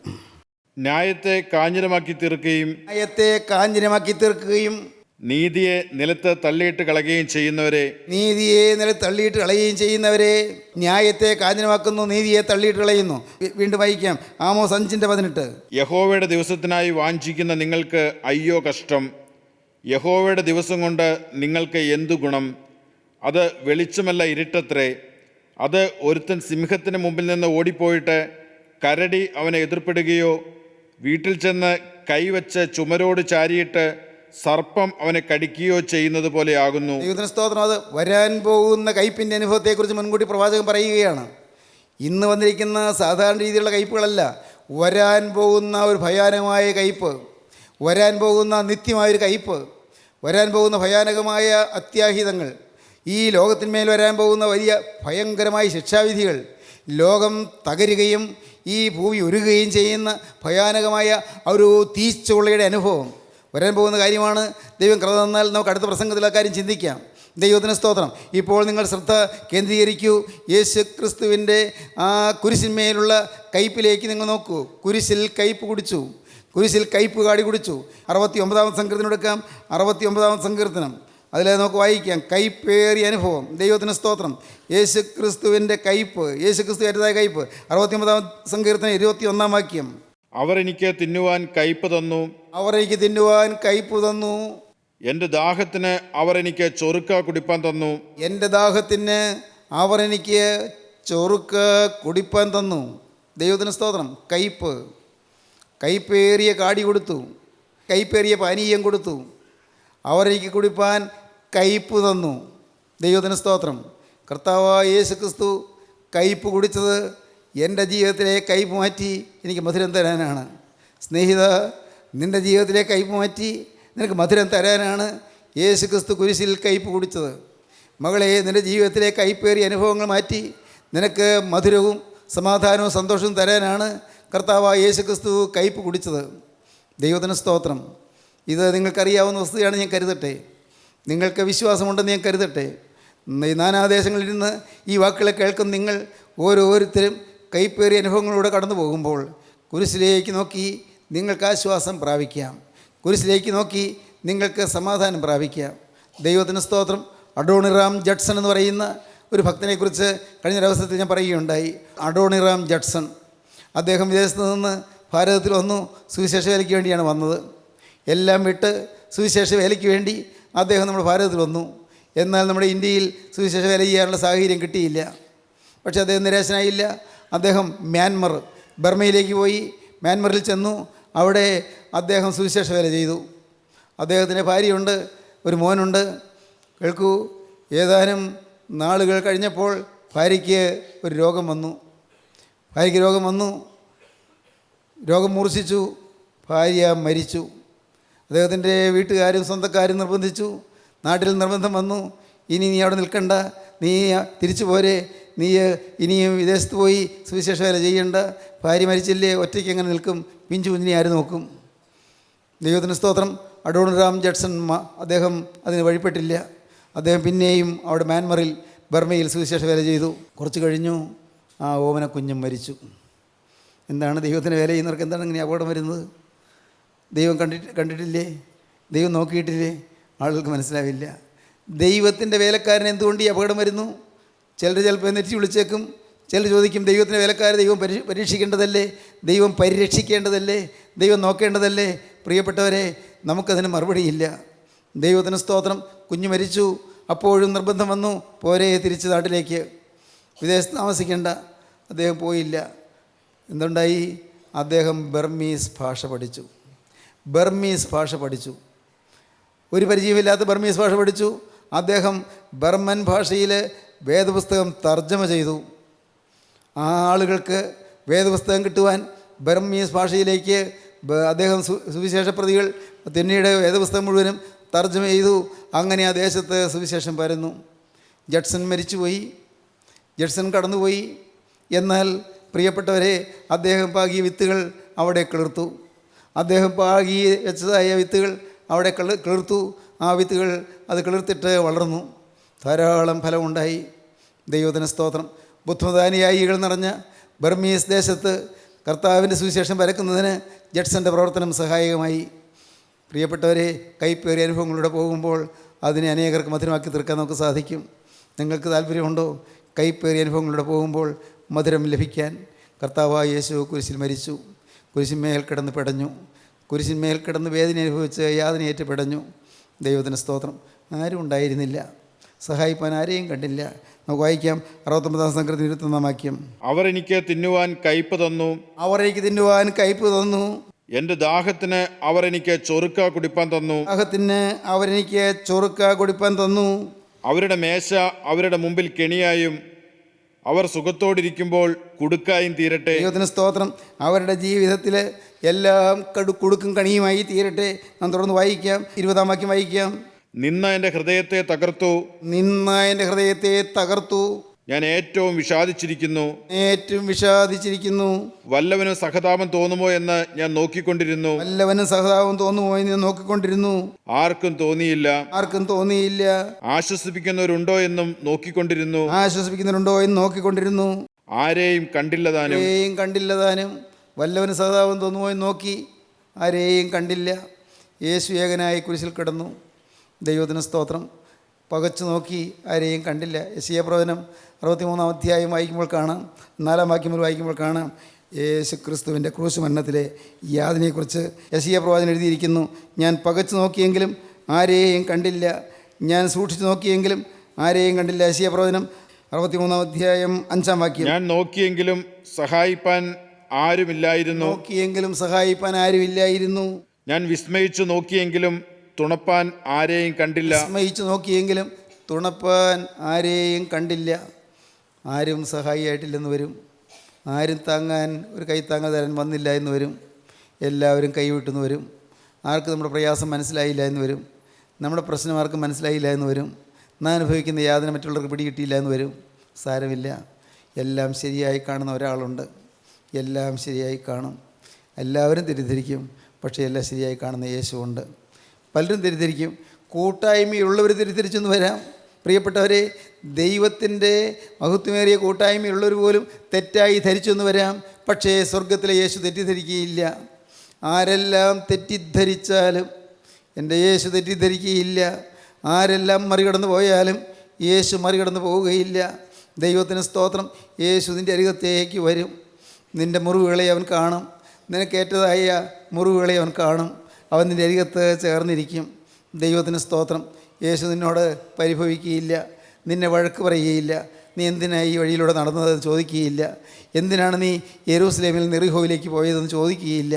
ന്യായത്തെ കാഞ്ഞിരമാക്കി തീർക്കുകയും നീതിയെ നിലത്ത് തള്ളിയിട്ട് കളയുകയും ചെയ്യുന്നവരെ, ന്യായത്തെ കാഞ്ഞിരമാക്കുന്നു, നീതിയെ തള്ളിയിട്ട് കളയുന്നു. വീണ്ടും വായിക്കാം, ആമോസ് 5:18. യഹോവയുടെ ദിവസത്തിനായി വാഞ്ചിക്കുന്ന നിങ്ങൾക്ക് അയ്യോ കഷ്ടം. യഹോവയുടെ ദിവസം കൊണ്ട് നിങ്ങൾക്ക് എന്തു ഗുണം? അത് വെളിച്ചമല്ല, ഇരുട്ടത്രേ. അത് ഒരുത്തൻ സിംഹത്തിന് മുമ്പിൽ നിന്ന് ഓടിപ്പോയിട്ട് കരടി അവനെ എതിർപ്പെടുകയോ വീട്ടിൽ ചെന്ന് കൈവച്ച് ചുമരോട് ചാരിയിട്ട് സർപ്പം അവനെ കടിക്കുകയോ ചെയ്യുന്നത് പോലെയാകുന്നു. ദൈവത്തിന് സ്തോത്രം. അത് വരാൻ പോകുന്ന കയ്പിൻ്റെ അനുഭവത്തെക്കുറിച്ച് മുൻകൂട്ടി പ്രവാചകൻ പറയുകയാണ്. ഇന്ന് വന്നിരിക്കുന്ന സാധാരണ രീതിയിലുള്ള കയ്പുകളല്ല, വരാൻ പോകുന്ന ഒരു ഭയാനകമായ കയ്പ്, വരാൻ പോകുന്ന നിത്യമായൊരു കയ്പ്, വരാൻ പോകുന്ന ഭയാനകമായ അത്യാഹിതങ്ങൾ, ഈ ലോകത്തിന്മേൽ വരാൻ പോകുന്ന വലിയ ഭയങ്കരമായ ശിക്ഷാവിധികൾ, ലോകം തകരുകയും ഈ ഭൂമി ഉരുകുകയും ചെയ്യുന്ന ഭയാനകമായ ഒരു തീച്ചുളയുടെ അനുഭവം വരാൻ പോകുന്ന കാര്യമാണ്. ദൈവം കൃപ തന്നാൽ നമുക്ക് അടുത്ത പ്രസംഗത്തിൽ ആ കാര്യം ചിന്തിക്കാം. ദൈവത്തിന് സ്തോത്രം. ഇപ്പോൾ നിങ്ങൾ ശ്രദ്ധ കേന്ദ്രീകരിക്കൂ. യേശു ക്രിസ്തുവിൻ്റെ ആ കുരിശിന്മേലുള്ള കയ്പിലേക്ക് നിങ്ങൾ നോക്കൂ. കുരിശിൽ കയ്പ് കുടിച്ചു, കുരിശിൽ കയ്പ് കാടി കുടിച്ചു. 69-ാം സങ്കീർത്തനം എടുക്കാം. 69-ാം സങ്കീർത്തനം അതിൽ നമുക്ക് വായിക്കാം. കയ്പേറിയ അനുഭവം. ദൈവത്തിന് സ്തോത്രം. യേശു ക്രിസ്തുവിൻ്റെ കയ്പ്, യേശു ക്രിസ്തു ഏറ്റതായ കയ്പ്. 69-ാം സങ്കീർത്തനം 21-ാം വാക്യം. അവർ എനിക്ക് തിന്നുവാൻ കയ്പ് തന്നു, അവർ എനിക്ക് തിന്നുവാൻ കയ്പ് തന്നു. എൻ്റെ ദാഹത്തിന് അവർ എനിക്ക് ചൊറുക്ക കുടിപ്പാൻ തന്നു. എൻ്റെ ദാഹത്തിന് അവർ എനിക്ക് ചൊറുക്ക് കുടിപ്പാൻ തന്നു. ദൈവത്തിന് സ്തോത്രം. കയ്പ്, കയ്പേറിയ കാടി കൊടുത്തു, കയ്പേറിയ പാനീയം കൊടുത്തു. അവരെനിക്ക് കുടിപ്പാൻ കയ്പ് തന്നു. ദൈവത്തിന് സ്തോത്രം. കർത്താവായ യേശു ക്രിസ്തു കയ്പ് കുടിച്ചത് എൻ്റെ ജീവിതത്തിലെ കയ്പ് മാറ്റി എനിക്ക് മധുരം തരാനാണ്. സ്നേഹിത, നിൻ്റെ ജീവിതത്തിലെ കയ്പ് മാറ്റി നിനക്ക് മധുരം തരാനാണ് യേശു ക്രിസ്തു കുരിശിൽ കയ്പ് കുടിച്ചത്. മകളെ, നിൻ്റെ ജീവിതത്തിലെ കയ്പേറിയ അനുഭവങ്ങൾ മാറ്റി നിനക്ക് മധുരവും സമാധാനവും സന്തോഷവും തരാനാണ് കർത്താവായ യേശു ക്രിസ്തു കയ്പ് കുടിച്ചത്. ദൈവത്തിന് സ്തോത്രം. ഇത് നിങ്ങൾക്കറിയാവുന്ന വസ്തുതയാണ് ഞാൻ കരുതട്ടെ, നിങ്ങൾക്ക് വിശ്വാസമുണ്ടെന്ന് ഞാൻ കരുതട്ടെ. ഈ നാനാദേശങ്ങളിലിരുന്ന് ഈ വാക്കുകളെ കേൾക്കുന്ന നിങ്ങൾ ഓരോരുത്തരും കയ്പേറിയ അനുഭവങ്ങളിലൂടെ കടന്നു പോകുമ്പോൾ കുരിശിലേക്ക് നോക്കി നിങ്ങൾക്ക് ആശ്വാസം പ്രാപിക്കാം, കുരിശിലേക്ക് നോക്കി നിങ്ങൾക്ക് സമാധാനം പ്രാപിക്കാം. ദൈവത്തിന് സ്തോത്രം. അഡോണിറാം ജഡ്സൺ എന്ന് പറയുന്ന ഒരു ഭക്തനെക്കുറിച്ച് കഴിഞ്ഞൊരവസരത്തിൽ ഞാൻ പറയുകയുണ്ടായി. അഡോണിറാം ജഡ്സൺ അദ്ദേഹം വിദേശത്ത് നിന്ന് ഭാരതത്തിൽ വന്നു. സുവിശേഷ വേലയ്ക്ക് വേണ്ടിയാണ് വന്നത്. എല്ലാം വിട്ട് സുവിശേഷ വേലയ്ക്ക് വേണ്ടി അദ്ദേഹം നമ്മുടെ ഭാരതത്തിൽ വന്നു. എന്നാൽ നമ്മുടെ ഇന്ത്യയിൽ സുവിശേഷ വേല ചെയ്യാനുള്ള സാഹചര്യം കിട്ടിയില്ല. പക്ഷേ അദ്ദേഹം നിരാശനായില്ല. അദ്ദേഹം ബർമയിലേക്ക് പോയി. മ്യാൻമറിൽ ചെന്നു. അവിടെ അദ്ദേഹം സുവിശേഷ വേല ചെയ്തു. അദ്ദേഹത്തിന് ഭാര്യയുണ്ട്, ഒരു മോനുണ്ട്. കേൾക്കൂ, ഏതാനും നാളുകൾ കഴിഞ്ഞപ്പോൾ ഭാര്യയ്ക്ക് ഒരു രോഗം വന്നു. രോഗം മൂർച്ഛിച്ചു. ഭാര്യ മരിച്ചു. അദ്ദേഹത്തിൻ്റെ വീട്ടുകാരും സ്വന്തക്കാരും നിർബന്ധിച്ചു. നാട്ടിൽ നിർബന്ധം വന്നു, ഇനി നീ അവിടെ നിൽക്കണ്ട, നീ തിരിച്ചു പോരെ, നീ ഇനിയും വിദേശത്ത് പോയി സുവിശേഷ വേല ചെയ്യണ്ട, ഭാര്യ മരിച്ചില്ലേ, ഒറ്റയ്ക്ക് എങ്ങനെ നിൽക്കും, പിഞ്ചു കുഞ്ഞിനെ ആര് നോക്കും. ദൈവത്തിന് സ്തോത്രം. അഡോണിറാം ജഡ്സൺ അദ്ദേഹം അതിന് വഴിപ്പെട്ടില്ല. അദ്ദേഹം പിന്നെയും അവിടെ മ്യാൻമറിൽ ബർമയിൽ സുവിശേഷ വേല ചെയ്തു. കുറച്ച് കഴിഞ്ഞു ആ ഓമന കുഞ്ഞും മരിച്ചു. എന്താണ് ദൈവത്തിന് വേല ചെയ്യുന്നവർക്ക് എന്താണ് ഇങ്ങനെ അപകടം വരുന്നത്? ദൈവം കണ്ടിട്ടില്ലേ? ദൈവം നോക്കിയിട്ടില്ലേ? ആളുകൾക്ക് മനസ്സിലാവില്ല. ദൈവത്തിൻ്റെ വേലക്കാരന് എന്തുകൊണ്ട് ഈ അപകടം വരുന്നു? ചിലർ ചിലപ്പോൾ നെറ്റി വിളിച്ചേക്കും. ചിലർ ചോദിക്കും, ദൈവത്തിൻ്റെ വേലക്കാരെ ദൈവം പരീക്ഷിക്കേണ്ടതല്ലേ, ദൈവം പരിരക്ഷിക്കേണ്ടതല്ലേ, ദൈവം നോക്കേണ്ടതല്ലേ? പ്രിയപ്പെട്ടവരെ, നമുക്കതിന് മറുപടിയില്ല. ദൈവത്തിന് സ്തോത്രം. കുഞ്ഞ് മരിച്ചു. അപ്പോഴും നിർബന്ധം വന്നു, പോരെ തിരിച്ച് നാട്ടിലേക്ക്, വിദേശത്ത് താമസിക്കേണ്ട. അദ്ദേഹം പോയില്ല. എന്തുണ്ടായി? അദ്ദേഹം ബർമീസ് ഭാഷ പഠിച്ചു. ഒരു പരിചയമില്ലാത്ത ബർമീസ് ഭാഷ പഠിച്ചു. അദ്ദേഹം ബർമൻ ഭാഷയിൽ വേദപുസ്തകം തർജ്ജമ ചെയ്തു. ആ ആളുകൾക്ക് വേദപുസ്തകം കിട്ടുവാൻ ബർമീസ് ഭാഷയിലേക്ക് അദ്ദേഹം സുവിശേഷ പ്രതികൾ പിന്നീട് വേദപുസ്തകം മുഴുവനും തർജ്ജമ ചെയ്തു. അങ്ങനെ ആ ദേശത്ത് സുവിശേഷം പരന്നു. ജഡ്സൺ മരിച്ചുപോയി, ജഡ്സൺ കടന്നുപോയി. എന്നാൽ പ്രിയപ്പെട്ടവരെ, അദ്ദേഹം പാകിയ വിത്തുകൾ അവിടെ കിളിർത്തു. അദ്ദേഹം പാകി വെച്ചതായ വിത്തുകൾ അവിടെ കിളിർത്തു. ആ വിത്തുകൾ അത് കിളിർത്തിട്ട് വളർന്നു, ധാരാളം ഫലമുണ്ടായി. ദൈവത്തിന് സ്തോത്രം. ബുദ്ധമതാനുയായികൾ നിറഞ്ഞ ബർമീസ് ദേശത്ത് കർത്താവിൻ്റെ സുവിശേഷം പരക്കുന്നതിന് ജഡ്സൻ്റെ പ്രവർത്തനം സഹായകമായി. പ്രിയപ്പെട്ടവരെ, കൈപ്പേറിയ അനുഭവങ്ങളിലൂടെ പോകുമ്പോൾ അതിനെ അനേകർക്ക് മധുരമാക്കി തീർക്കാൻ നമുക്ക് സാധിക്കും. നിങ്ങൾക്ക് താല്പര്യമുണ്ടോ? കൈപ്പേറിയ അനുഭവങ്ങളിലൂടെ പോകുമ്പോൾ മധുരം ലഭിക്കാൻ. കർത്താവായ യേശു കുരിശിൽ മരിച്ചു, കുരിശിന്മേൽ കിടന്ന് പിടഞ്ഞു, കുരിശിന്മേൽ കിടന്ന് വേദന അനുഭവിച്ച് യാതനയേറ്റ് പിടഞ്ഞു. ദൈവത്തിന് സ്തോത്രം. ആരും ഉണ്ടായിരുന്നില്ല, സഹായിപ്പാൻ ആരെയും കണ്ടില്ല. നമുക്ക് വായിക്കാം 69 സങ്കീർത്തനം 21 വാക്യം. അവർ എനിക്ക് തിന്നുവാൻ കയ്പ് തന്നു, അവർ എനിക്ക് തിന്നുവാൻ കയ്പ് തന്നു, എൻ്റെ ദാഹത്തിന് അവർ എനിക്ക് ചൊറുക്ക കുടിപ്പാൻ തന്നു. ദാഹത്തിന് അവരെനിക്ക് ചൊറുക്ക കുടിപ്പാൻ തന്നു. അവരുടെ മേശ അവരുടെ മുമ്പിൽ കെണിയായും അവർ സുഖത്തോടിരിക്കുമ്പോൾ കുടുക്കായും തീരട്ടെ. ദൈവത്തിന് സ്തോത്രം. അവരുടെ ജീവിതത്തിൽ എല്ലാം കുടുക്കും കണിയുമായി തീരട്ടെ. നാം തുടർന്ന് വായിക്കാം, 20 വാക്യം വായിക്കാം. നിന്ന എൻ്റെ ഹൃദയത്തെ തകർത്തു, നിന്ന എൻ്റെ ഹൃദയത്തെ തകർത്തു, ഞാൻ ഏറ്റവും വിഷാദിച്ചിരിക്കുന്നു. ഏറ്റവും വിഷാദിച്ചിരിക്കുന്നു. വല്ലവനും സഹതാപം തോന്നുമോ എന്ന് ഞാൻ നോക്കിക്കൊണ്ടിരുന്നു, വല്ലവനും സഹതാപം തോന്നുമോ എന്ന് ഞാൻ നോക്കിക്കൊണ്ടിരുന്നു. ആർക്കും തോന്നിയില്ല. ആർക്കും തോന്നിയില്ല. ആശ്വസിപ്പിക്കുന്നവരുണ്ടോ എന്നും നോക്കിക്കൊണ്ടിരുന്നു, ആശ്വസിപ്പിക്കുന്നുണ്ടോ എന്ന് നോക്കിക്കൊണ്ടിരുന്നു. ആരെയും കണ്ടില്ലതാനും. ആരെയും കണ്ടില്ലതാനും. വല്ലവനും സഹതാപം തോന്നുമോ എന്ന് നോക്കി, ആരെയും കണ്ടില്ല. യേശു ഏകനായി കുരിശിൽ കിടന്നു. ദൈവത്തിന് സ്തോത്രം. പകച്ചു നോക്കി, ആരെയും കണ്ടില്ല. യെശയ്യാ പ്രവചനം 63 അധ്യായം വായിക്കുമ്പോൾ കാണാം, 4 വാക്യം മുതൽ വായിക്കുമ്പോൾ കാണാം, യേശു ക്രിസ്തുവിൻ്റെ ക്രൂശ് മരണത്തിലെ യാതനയെക്കുറിച്ച് യെശയ്യാ പ്രവാചകൻ എഴുതിയിരിക്കുന്നു. ഞാൻ പകച്ചു നോക്കിയെങ്കിലും ആരെയും കണ്ടില്ല, ഞാൻ സൂക്ഷിച്ചു നോക്കിയെങ്കിലും ആരെയും കണ്ടില്ല. യെശയ്യാ പ്രവചനം 63 അധ്യായം 5 വാക്യം. ഞാൻ നോക്കിയെങ്കിലും സഹായിപ്പാൻ ആരുമില്ലായിരുന്നു, നോക്കിയെങ്കിലും സഹായിപ്പാൻ ആരുമില്ലായിരുന്നു. ഞാൻ വിസ്മയിച്ചു നോക്കിയെങ്കിലും തുണപ്പാൻ ആരെയും കണ്ടില്ല. വിസ്മയിച്ചു നോക്കിയെങ്കിലും തുണപ്പാൻ ആരെയും കണ്ടില്ല. ആരും സഹായിയായിട്ടില്ലെന്ന് വരും. ആരും താങ്ങാൻ ഒരു കൈത്താങ്ങൽ തരാൻ വന്നില്ല എന്ന് വരും. എല്ലാവരും കൈവിട്ടെന്ന് വരും. ആർക്കും നമ്മുടെ പ്രയാസം മനസ്സിലായില്ല എന്ന് വരും. നമ്മുടെ പ്രശ്നം ആർക്കും മനസ്സിലായില്ല എന്ന് വരും. നാം അനുഭവിക്കുന്ന യാതന മറ്റുള്ളവർക്ക് പിടികിട്ടിയില്ല എന്ന് വരും. സാരമില്ല, എല്ലാം ശരിയായി കാണുന്ന ഒരാളുണ്ട്. എല്ലാം ശരിയായി കാണും. എല്ലാവരും തെറ്റിദ്ധരിക്കും, പക്ഷേ എല്ലാം ശരിയായി കാണുന്ന യേശുവുണ്ട്. പലരും തെറ്റിദ്ധരിക്കും, കൂട്ടായ്മയുള്ളവർ തെറ്റിദ്ധരിച്ചെന്ന് വരാം. പ്രിയപ്പെട്ടവരെ, ദൈവത്തിൻ്റെ മഹത്വമേറിയ കൂട്ടായ്മയുള്ളവർ പോലും തെറ്റായി ധരിച്ചെന്ന് വരാം. പക്ഷേ സ്വർഗത്തിലെ യേശു തെറ്റിദ്ധരിക്കുകയില്ല. ആരെല്ലാം തെറ്റിദ്ധരിച്ചാലും എൻ്റെ യേശു തെറ്റിദ്ധരിക്കുകയില്ല. ആരെല്ലാം മറികടന്നു പോയാലും യേശു മറികടന്നു പോവുകയില്ല. ദൈവത്തിന് സ്തോത്രം. യേശു നിൻ്റെ അരികത്തേക്ക് വരും. നിൻ്റെ മുറിവുകളെ അവൻ കാണും. നിനക്കേറ്റതായ മുറിവുകളെ അവൻ കാണും. അവൻ നിൻ്റെ അരികത്ത് ചേർന്നിരിക്കും. ദൈവത്തിന് സ്തോത്രം. യേശു നിന്നോട് പരിഭവിക്കുകയില്ല, നിന്നെ വഴക്ക് പറയുകയില്ല. നീ എന്തിനാണ് ഈ വഴിയിലൂടെ നടന്നതെന്ന് ചോദിക്കുകയില്ല. എന്തിനാണ് നീ യെരൂശലേമിൽ നിന്ന് യെരിഹോവിലേക്ക് പോയതെന്ന് ചോദിക്കുകയില്ല.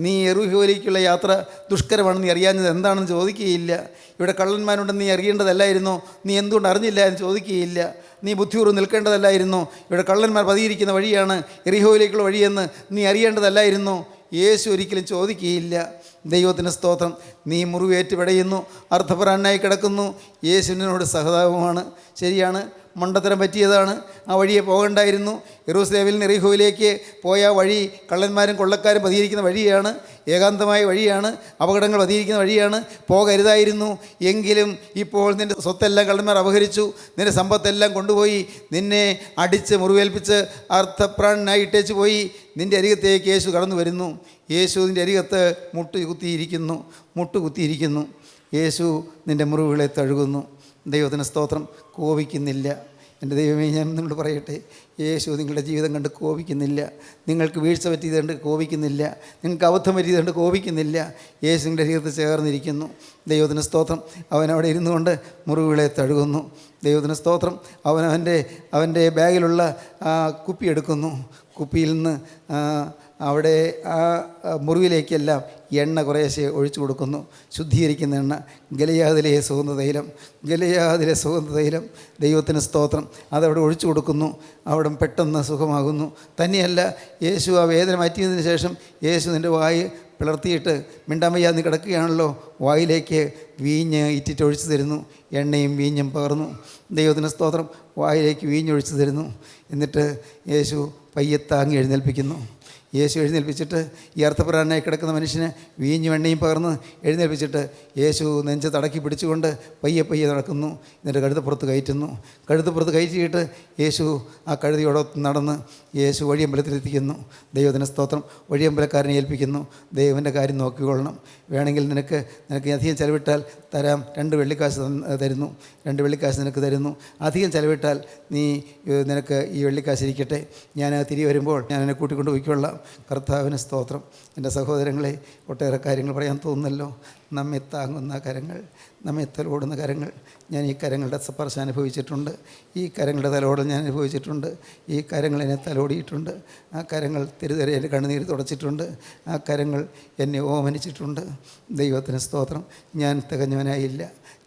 നീ യെരിഹോവിലേക്കുള്ള യാത്ര ദുഷ്കരമാണെന്ന് നീ അറിയാഞ്ഞത് എന്താണെന്ന് ചോദിക്കുകയില്ല. ഇവിടെ കള്ളന്മാരുണ്ടെന്ന് നീ അറിയേണ്ടതല്ലായിരുന്നോ? നീ എന്തുകൊണ്ട് അറിഞ്ഞില്ല എന്ന് ചോദിക്കുകയില്ല. നീ ബുദ്ധിപൂർവ്വം നിൽക്കേണ്ടതല്ലായിരുന്നോ? ഇവിടെ കള്ളന്മാർ പതിയിരിക്കുന്ന വഴിയാണ് യെരിഹോവിലേക്കുള്ള വഴിയെന്ന് നീ അറിയേണ്ടതല്ലായിരുന്നോ? യേശു ഒരിക്കലും ചോദിക്കുകയില്ല. ദൈവത്തിന് സ്തോത്രം. നീ മുറിവേറ്റ് പിടയുന്നു, അർത്ഥപ്രാണനായി കിടക്കുന്നു. യേശുവിനോട് സഹതാപമാണ്. ശരിയാണ്, മണ്ടത്തരം പറ്റിയതാണ്. ആ വഴിയെ പോകണ്ടായിരുന്നു. യെരൂശലേമിൽ നിന്ന് യെരിഹോവിലേക്ക് പോയ വഴി കള്ളന്മാരും കൊള്ളക്കാരും പതിയിരിക്കുന്ന വഴിയാണ്. ഏകാന്തമായ വഴിയാണ്. അപകടങ്ങൾ പതിയിരിക്കുന്ന വഴിയാണ്. പോകരുതായിരുന്നു. എങ്കിലും ഇപ്പോൾ നിൻ്റെ സ്വത്തെല്ലാം കള്ളന്മാർ അപഹരിച്ചു. നിൻ്റെ സമ്പത്തെല്ലാം കൊണ്ടുപോയി നിന്നെ അടിച്ച് മുറിവേൽപ്പിച്ച് അർത്ഥപ്രാണനായി ഇട്ടേച്ച് പോയി. നിൻ്റെ അരികത്തേക്ക് യേശു കടന്നു വരുന്നു. യേശു നിൻ്റെ അരികത്ത് മുട്ടുകുത്തിയിരിക്കുന്നു. യേശു നിൻ്റെ മുറിവുകളെ തഴുകുന്നു. ദൈവത്തിന് സ്തോത്രം. കോപിക്കുന്നില്ല. എൻ്റെ ദൈവമേ, ഞാൻ നിങ്ങളോട് പറയട്ടെ, യേശു നിങ്ങളുടെ ജീവിതം കണ്ട് കോപിക്കുന്നില്ല. നിങ്ങൾക്ക് വീഴ്ച പറ്റിയത് കണ്ട് കോപിക്കുന്നില്ല. നിങ്ങൾക്ക് അബദ്ധം പറ്റിയത് കണ്ട് കോപിക്കുന്നില്ല. യേശു നിങ്ങളുടെ അരികത്ത് ചേർന്നിരിക്കുന്നു. ദൈവത്തിന് സ്തോത്രം. അവൻ അവിടെ ഇരുന്നു കൊണ്ട് മുറിവുകളെ തഴുകുന്നു. ദൈവത്തിന് സ്തോത്രം. അവൻ്റെ ബാഗിലുള്ള കുപ്പി എടുക്കുന്നു. കുപ്പിയിൽ നിന്ന് അവിടെ ആ മുറിവിലേക്കെല്ലാം എണ്ണ കുറേശ്ശെ ഒഴിച്ചു കൊടുക്കുന്നു. ശുദ്ധീകരിക്കുന്ന എണ്ണ, ഗലയാദിലെ സുഗന്ധതൈലം. ദൈവത്തിന് സ്തോത്രം. അതവിടെ ഒഴിച്ചു കൊടുക്കുന്നു. അവിടെ പെട്ടെന്ന് സുഖമാകുന്നു. തന്നെയല്ല, യേശു ആ വേദന മാറ്റിയതിന് ശേഷം യേശു നിൻ്റെ വായ് പിളർത്തിയിട്ട് മിണ്ടാൻ വയ്യാതെ കിടക്കുകയാണല്ലോ, വായിലേക്ക് വീഞ്ഞ് ഇറ്റിട്ടൊഴിച്ചു തരുന്നു. എണ്ണയും വീഞ്ഞും പകർന്നു. ദൈവത്തിന് സ്തോത്രം. വായിലേക്ക് വീഞ്ഞൊഴിച്ചു തരുന്നു. എന്നിട്ട് യേശു പയ്യെ താങ്ങി എഴുന്നേൽപ്പിക്കുന്നു. യേശു എഴുന്നേൽപ്പിച്ചിട്ട് ഈ അർത്ഥപ്രാണനായി കിടക്കുന്ന മനുഷ്യന് വീഞ്ഞും എണ്ണയും പകർന്ന് എഴുന്നേൽപ്പിച്ചിട്ട് യേശു നെഞ്ച് തടക്കി പിടിച്ചുകൊണ്ട് പയ്യെ നടക്കുന്നു. എന്നിട്ട് കഴുതപ്പുറത്ത് കയറ്റിയിട്ട് യേശു ആ കഴുതിയോടൊത്ത് നടന്ന് യേശു വഴിയമ്പലത്തിലെത്തിക്കുന്നു. ദൈവത്തിന് സ്തോത്രം. വഴിയമ്പലക്കാരനെ ഏൽപ്പിക്കുന്നു. ദൈവൻ്റെ കാര്യം നോക്കിക്കൊള്ളണം. വേണമെങ്കിൽ നിനക്ക് അധികം ചെലവിട്ടാൽ തരാം. 2 വെള്ളിക്കാശ് തരുന്നു. 2 വെള്ളിക്കാശ് നിനക്ക് തരുന്നു. അധികം ചെലവിട്ടാൽ നിനക്ക് ഈ വെള്ളിക്കാശ് ഇരിക്കട്ടെ, ഞാൻ തിരികെ വരുമ്പോൾ ഞാൻ എന്നെ കൂട്ടിക്കൊണ്ട് പോയിക്കൊള്ളാം. കർത്താവിന് സ്തോത്രം. എൻ്റെ സഹോദരങ്ങളെ, ഒട്ടേറെ കാര്യങ്ങൾ പറയാൻ തോന്നുന്നല്ലോ. നമ്മെ താങ്ങുന്ന കരങ്ങൾ, നമ്മെ തലോടുന്ന കരങ്ങൾ. ഞാൻ ഈ കരങ്ങളുടെ സ്പർശം അനുഭവിച്ചിട്ടുണ്ട്, ഈ കരങ്ങളുടെ തലോടൽ ഞാൻ അനുഭവിച്ചിട്ടുണ്ട്, ഈ കരങ്ങൾ എന്നെ തലോടിയിട്ടുണ്ട്, ആ കരങ്ങൾ തെരുതെരെ എൻ്റെ കണ്ണുനീര് തുടച്ചിട്ടുണ്ട്, ആ കരങ്ങൾ എന്നെ ഓമനിച്ചിട്ടുണ്ട്. ദൈവത്തിന് സ്തോത്രം. ഞാൻ തികഞ്ഞവനായില്ല,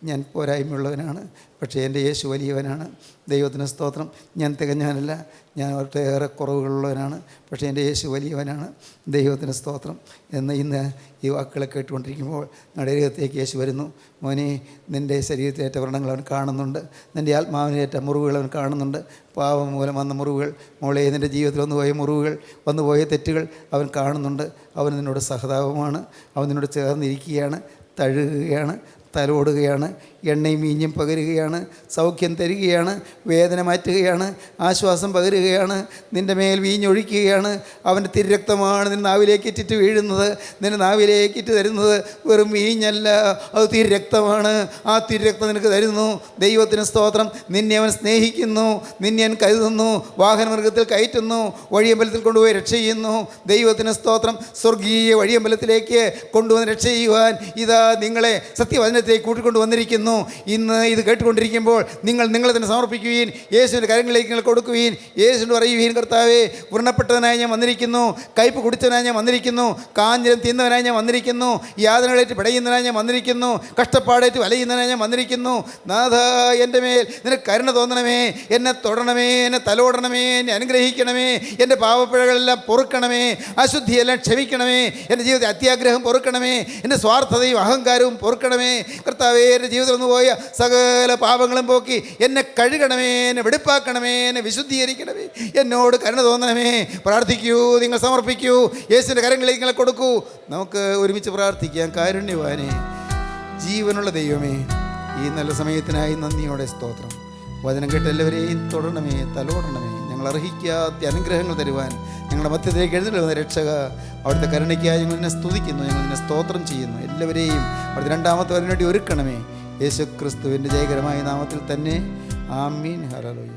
ഞാൻ പോരായ്മയുള്ളവനാണ്, പക്ഷേ എൻ്റെ യേശു വലിയവനാണ്. ദൈവത്തിന് സ്തോത്രം. ഞാൻ തികഞ്ഞവനല്ല, ഞാൻ ഒട്ടേറെ കുറവുകളുള്ളവനാണ്, പക്ഷേ എൻ്റെ യേശു വലിയവനാണ്. ദൈവത്തിന് സ്തോത്രം. ഇന്ന് ഈ വാക്കുകളെ കേട്ടുകൊണ്ടിരിക്കുമ്പോൾ നടയകത്തേക്ക് യേശു വരുന്നു. മോനെ, നിൻ്റെ ശരീരത്തിലേറ്റ വ്രണങ്ങൾ അവൻ കാണുന്നുണ്ട്, നിൻ്റെ ആത്മാവിനേറ്റ മുറിവുകൾ അവൻ കാണുന്നുണ്ട്, പാപം മൂലം വന്ന മുറിവുകൾ, മോളെ നിൻ്റെ ജീവിതത്തിൽ വന്നുപോയ മുറിവുകൾ, വന്നുപോയ തെറ്റുകൾ അവൻ കാണുന്നുണ്ട്. അവൻ നിന്നോട് സഹതാപമാണ്, അവൻ നിന്നോട് ചേർന്നിരിക്കുകയാണ്, തഴുകുകയാണ്, തലോടുകയാണ്, എണ്ണയും മീഞ്ഞും പകരുകയാണ്, സൗഖ്യം തരികയാണ്, വേദന മാറ്റുകയാണ്, ആശ്വാസം പകരുകയാണ്, നിൻ്റെ മേൽ വീഞ്ഞൊഴിക്കുകയാണ്. അവൻ്റെ തിരുരക്തമാണ് നിന്റെ നാവിലേക്ക് ഇറ്റിറ്റ് വീഴുന്നത്, നിൻ്റെ നാവിലേക്ക് ഇറ്റ് തരുന്നത് വെറും വീഞ്ഞല്ല, അത് തിരുരക്തമാണ്. ആ തിരുരക്തം നിനക്ക് തരുന്നു. ദൈവത്തിന് സ്തോത്രം. നിന്നെ അവൻ സ്നേഹിക്കുന്നു, നിന്നെ അവൻ കരുതുന്നു, വാഹനമൃഗത്തിൽ കയറ്റുന്നു, വഴിയമ്പലത്തിൽ കൊണ്ടുപോയി രക്ഷ ചെയ്യുന്നു. ദൈവത്തിന് സ്തോത്രം. സ്വർഗീയ വഴിയമ്പലത്തിലേക്ക് കൊണ്ടുവന്ന് രക്ഷ ചെയ്യുവാൻ ഇതാ നിങ്ങളെ സത്യവചനത്തിലേക്ക് കൂട്ടിക്കൊണ്ട് വന്നിരിക്കുന്നു. ഇന്ന് ഇത് കേട്ടുകൊണ്ടിരിക്കുമ്പോൾ നിങ്ങളെ തന്നെ സമർപ്പിക്കുകയും യേശുവിൻ്റെ കരങ്ങളിലേക്ക് നിങ്ങൾ കൊടുക്കുകയും യേശുവിന് പറയുകയും, കർത്താവേ, വ്രണപ്പെട്ടവനായി ഞാൻ വന്നിരിക്കുന്നു, കയ്പ് കുടിച്ചവനായി ഞാൻ വന്നിരിക്കുന്നു, കാഞ്ഞിരം തിന്നവനായി ഞാൻ വന്നിരിക്കുന്നു, യാതനകളേറ്റ് പിടയുന്നവനായി ഞാൻ വന്നിരിക്കുന്നു, കഷ്ടപ്പാടേറ്റ് വലയുന്നവനായി ഞാൻ വന്നിരിക്കുന്നു. നാഥ, എൻ്റെ മേൽ നിനക്ക് കരുണ തോന്നണമേ, എന്നെ തൊടണമേ, എന്നെ തലോടണമേ, എന്നെ അനുഗ്രഹിക്കണമേ, എൻ്റെ പാവപ്പിഴകളെല്ലാം പൊറുക്കണമേ, അശുദ്ധിയെല്ലാം ക്ഷമിക്കണമേ, എൻ്റെ ജീവിതത്തിൽ അത്യാഗ്രഹം പൊറുക്കണമേ, എൻ്റെ സ്വാർത്ഥതയും അഹങ്കാരവും പൊറുക്കണമേ. കർത്താവേ, എൻ്റെ ജീവിതത്തിൽ ഒന്ന് പോയ സകല പാപങ്ങളും പോക്കി എന്നെ കഴുകണമേ, എന്നെ വെടിപ്പാക്കണമേ, എന്നെ വിശുദ്ധീകരിക്കണമേ, എന്നോട് കരുണ തോന്നണമേ. പ്രാർത്ഥിക്കൂ, നിങ്ങൾ സമർപ്പിക്കൂ, യേശുവിൻ്റെ കരങ്ങളിലേക്ക് നിങ്ങളെ കൊടുക്കൂ. നമുക്ക് ഒരുമിച്ച് പ്രാർത്ഥിക്കാം. കാരുണ്യവാനേ, ജീവനുള്ള ദൈവമേ, ഈ നല്ല സമയത്തിനായി നന്ദിയോടെ സ്തോത്രം. വചനം കേട്ട് എല്ലാവരെയും തൊടണമേ, തലോടണമേ. ഞങ്ങൾ അർഹിക്കാത്ത അനുഗ്രഹങ്ങൾ തരുവാൻ ഞങ്ങളുടെ മധ്യത്തിലേക്ക് എഴുന്നേൽക്കുന്ന രക്ഷക, അവിടുത്തെ കരുണയ്ക്കായി ഞങ്ങൾ നിന്നെ സ്തുതിക്കുന്നു, ഞങ്ങൾ നിന്നെ സ്തോത്രം ചെയ്യുന്നു. എല്ലാവരെയും അവിടുത്തെ രണ്ടാമത്തെ വരവേണ്ടി ഒരുക്കണമേ. യേശു ക്രിസ്തുവിൻ്റെ ജയകരമായ നാമത്തിൽ തന്നെ. ആമീൻ. ഹല്ലേലൂയ.